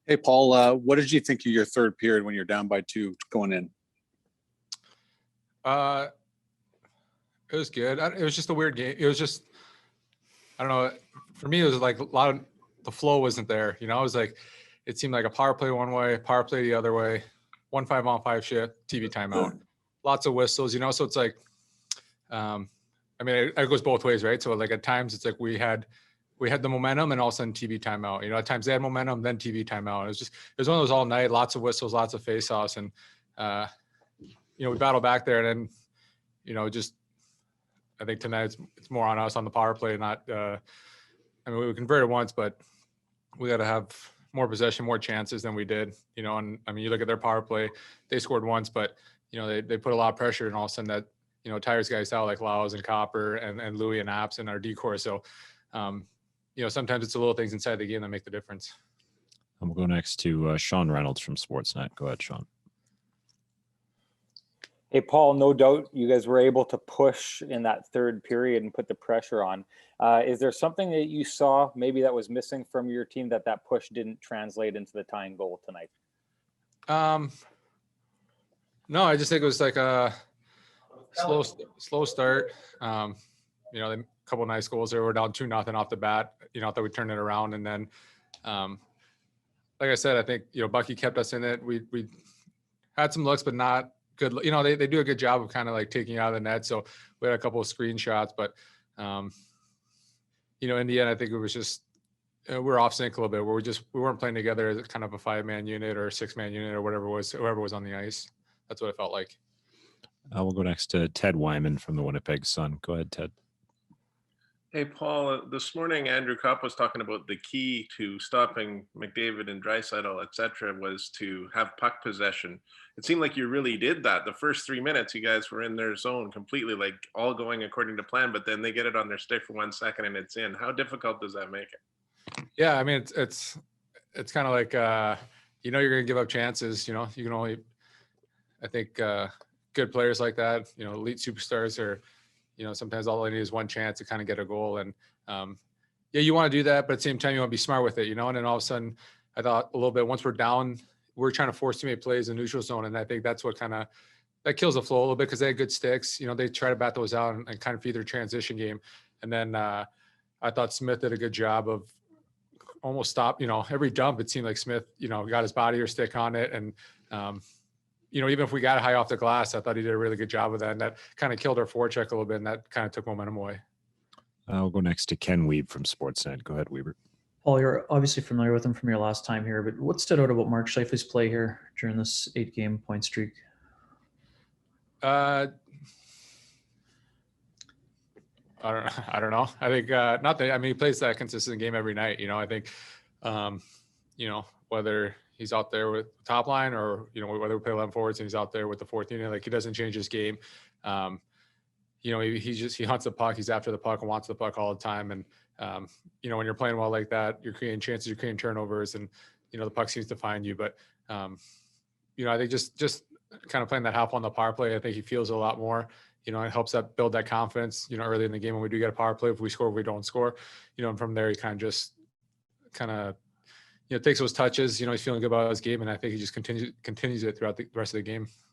Hey, Paul, what did you think of your third period when you're down by 2 going in? It was good. It was just a weird game. It was just, I don't know. For me, it was like a lot of the flow wasn't there. You know, it was like, it seemed like a power play one way, power play the other way, 1 5-on-5 shit, TV timeout, lots of whistles, you know? So it's like, I mean, it goes both ways, right? So like at times it's like we had the momentum and all of a sudden TV timeout. You know, at times they had momentum, then TV timeout. It was one of those all night, lots of whistles, lots of face-offs. And, you know, we battled back there and then, you know, just, I think tonight it's more on us on the power play, not, I mean, we converted once, but we got to have more possession, more chances than we did, you know. And I mean, you look at their power play, they scored once, but, you know, they put a lot of pressure and all of a sudden that, you know, tires guys out like Laos and Copper and Louis and Apps and our decor. So, you know, sometimes it's the little things inside the game that make the difference. And we'll go next to Sean Reynolds from Sportsnet. Go ahead, Sean. Hey, Paul, no doubt you guys were able to push in that third period and put the pressure on. Is there something that you saw maybe that was missing from your team that push didn't translate into the tying goal tonight? No, I just think it was like a slow start. You know, a couple of nice goals there. We're down 2-0 off the bat. You know, I thought we turned it around. And then, like I said, I think, you know, Bucky kept us in it. We had some looks, but not good. You know, they do a good job of kind of like taking out of the net. So we had a couple of screenshots, but, you know, in the end, I think it was just, we're off sync a little bit where we weren't playing together as kind of a 5-man unit or a 6-man unit or whatever it was, whoever was on the ice. That's what it felt like. We'll go next to Ted Wyman from the Winnipeg Sun. Go ahead, Ted. Hey, Paul, this morning, Andrew Kopp was talking about the key to stopping McDavid and Draisaitl, et cetera, was to have puck possession. It seemed like you really did that. The first 3 minutes, you guys were in their zone completely, like all going according to plan, but then they get it on their stick for 1 second and it's in. How difficult does that make it? Yeah, I mean, it's kind of like, you know, you're going to give up chances. You know, you can only, I think, good players like that, you know, elite superstars are, you know, sometimes all they need is one chance to kind of get a goal. And yeah, you want to do that, but at the same time, you want to be smart with it, you know. And then all of a sudden, I thought a little bit, once we're down, we're trying to force too many plays in the neutral zone. And I think that's what kind of, that kills the flow a little bit because they had good sticks. You know, they try to bat those out and kind of feed their transition game. And then I thought Smith did a good job of almost stop, you know, every dump, it seemed like Smith, you know, got his body or stick on it. And, you know, even if we got high off the glass, I thought he did a really good job of that. And that kind of killed our forecheck a little bit. And that kind of took momentum away. We'll go next to Ken Weeb from Sportsnet. Go ahead, Weber. Paul, you're obviously familiar with him from your last time here, but what stood out about Mark Scheifele's play here during this 8-game point streak? I don't know. I think not that. I mean, he plays that consistent game every night. You know, I think, you know, whether he's out there with the top line or, you know, whether we play 11 forwards and he's out there with the fourth unit, like he doesn't change his game. You know, he hunts the puck. He's after the puck and wants the puck all the time. And, you know, when you're playing well like that, you're creating chances, you're creating turnovers, and, you know, the puck seems to find you. But, you know, I think just kind of playing that half on the power play, I think he feels a lot more. You know, it helps that build that confidence, you know, early in the game when we do get a power play, if we score, if we don't score, you know, and from there, he kind of, you know, takes those touches, you know, he's feeling good about his game. And I think he just continues it throughout the rest of the game.